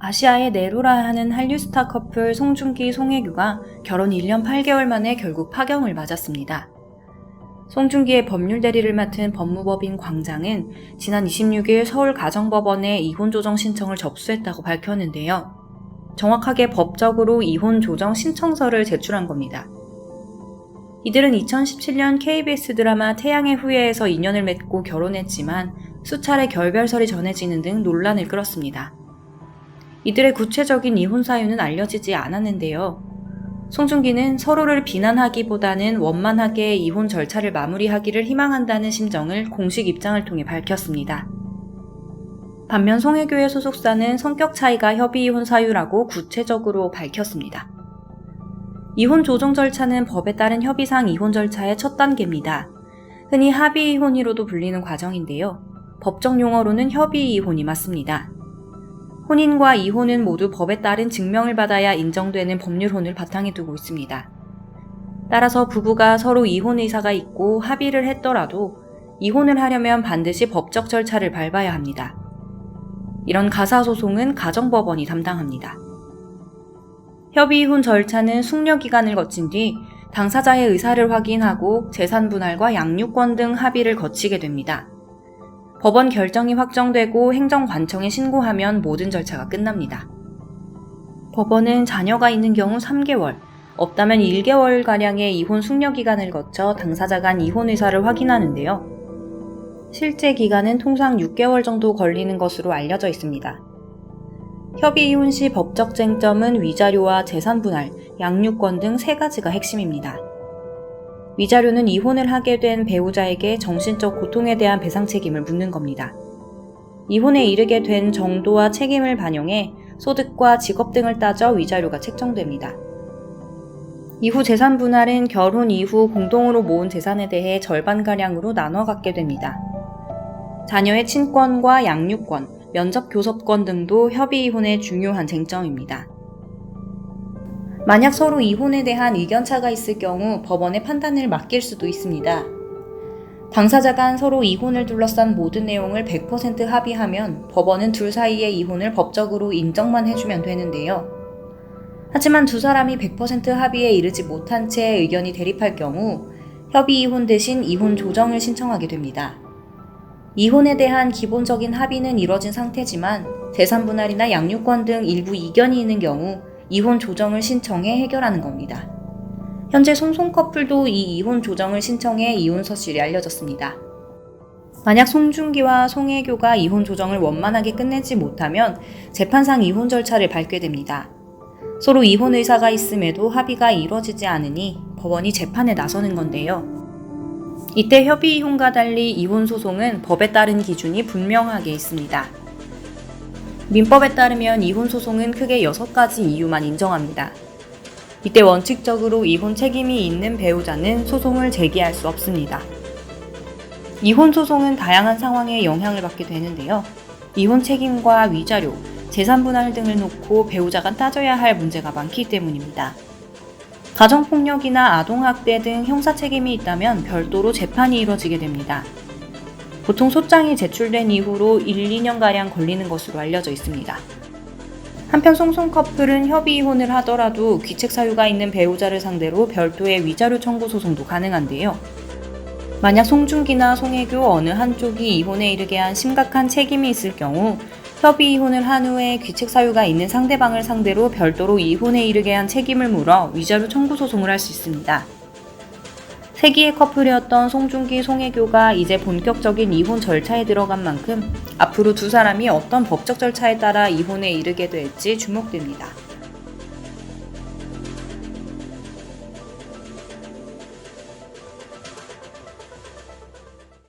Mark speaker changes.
Speaker 1: 아시아의 네로라 하는 한류 스타 커플 송중기, 송혜교가 결혼 1년 8개월 만에 결국 파경을 맞았습니다. 송중기의 법률 대리를 맡은 법무법인 광장은 지난 26일 서울가정법원에 이혼 조정 신청을 접수했다고 밝혔는데요. 정확하게 법적으로 이혼 조정 신청서를 제출한 겁니다. 이들은 2017년 KBS 드라마 태양의 후예에서 인연을 맺고 결혼했지만 수차례 결별설이 전해지는 등 논란을 끌었습니다. 이들의 구체적인 이혼 사유는 알려지지 않았는데요. 송중기는 서로를 비난하기보다는 원만하게 이혼 절차를 마무리하기를 희망한다는 심정을 공식 입장을 통해 밝혔습니다. 반면 송혜교의 소속사는 성격 차이가 협의 이혼 사유라고 구체적으로 밝혔습니다. 이혼 조정 절차는 법에 따른 협의상 이혼 절차의 첫 단계입니다. 흔히 합의 이혼이로도 불리는 과정인데요. 법적 용어로는 협의 이혼이 맞습니다. 혼인과 이혼은 모두 법에 따른 증명을 받아야 인정되는 법률혼을 바탕에 두고 있습니다. 따라서 부부가 서로 이혼 의사가 있고 합의를 했더라도 이혼을 하려면 반드시 법적 절차를 밟아야 합니다. 이런 가사소송은 가정법원이 담당합니다. 협의 이혼 절차는 숙려기간을 거친 뒤 당사자의 의사를 확인하고 재산 분할과 양육권 등 합의를 거치게 됩니다. 법원 결정이 확정되고 행정관청에 신고하면 모든 절차가 끝납니다. 법원은 자녀가 있는 경우 3개월, 없다면 1개월가량의 이혼 숙려기간을 거쳐 당사자 간 이혼 의사를 확인하는데요. 실제 기간은 통상 6개월 정도 걸리는 것으로 알려져 있습니다. 협의 이혼 시 법적 쟁점은 위자료와 재산 분할, 양육권 등 3가지가 핵심입니다. 위자료는 이혼을 하게 된 배우자에게 정신적 고통에 대한 배상 책임을 묻는 겁니다. 이혼에 이르게 된 정도와 책임을 반영해 소득과 직업 등을 따져 위자료가 책정됩니다. 이후 재산 분할은 결혼 이후 공동으로 모은 재산에 대해 절반가량으로 나눠 갖게 됩니다. 자녀의 친권과 양육권, 면접 교섭권 등도 협의 이혼의 중요한 쟁점입니다. 만약 서로 이혼에 대한 의견차가 있을 경우 법원의 판단을 맡길 수도 있습니다. 당사자 간 서로 이혼을 둘러싼 모든 내용을 100% 합의하면 법원은 둘 사이의 이혼을 법적으로 인정만 해주면 되는데요. 하지만 두 사람이 100% 합의에 이르지 못한 채 의견이 대립할 경우 협의 이혼 대신 이혼 조정을 신청하게 됩니다. 이혼에 대한 기본적인 합의는 이뤄진 상태지만 재산 분할이나 양육권 등 일부 이견이 있는 경우 이혼 조정을 신청해 해결하는 겁니다. 현재 송송 커플도 이 이혼 조정을 신청해 이혼 서실이 알려졌습니다. 만약 송중기와 송혜교가 이혼 조정을 원만하게 끝내지 못하면 재판상 이혼 절차를 밟게 됩니다. 서로 이혼 의사가 있음에도 합의가 이루어지지 않으니 법원이 재판에 나서는 건데요. 이때 협의 이혼과 달리 이혼 소송은 법에 따른 기준이 분명하게 있습니다. 민법에 따르면 이혼 소송은 크게 6가지 이유만 인정합니다. 이때 원칙적으로 이혼 책임이 있는 배우자는 소송을 제기할 수 없습니다. 이혼 소송은 다양한 상황에 영향을 받게 되는데요. 이혼 책임과 위자료, 재산 분할 등을 놓고 배우자가 따져야 할 문제가 많기 때문입니다. 가정폭력이나 아동학대 등 형사 책임이 있다면 별도로 재판이 이뤄지게 됩니다. 보통 소장이 제출된 이후로 1, 2년가량 걸리는 것으로 알려져 있습니다. 한편 송송 커플은 협의 이혼을 하더라도 귀책 사유가 있는 배우자를 상대로 별도의 위자료 청구 소송도 가능한데요. 만약 송중기나 송혜교 어느 한쪽이 이혼에 이르게 한 심각한 책임이 있을 경우 협의 이혼을 한 후에 귀책 사유가 있는 상대방을 상대로 별도로 이혼에 이르게 한 책임을 물어 위자료 청구 소송을 할 수 있습니다. 세기의 커플이었던 송중기, 송혜교가 이제 본격적인 이혼 절차에 들어간 만큼 앞으로 두 사람이 어떤 법적 절차에 따라 이혼에 이르게 될지 주목됩니다.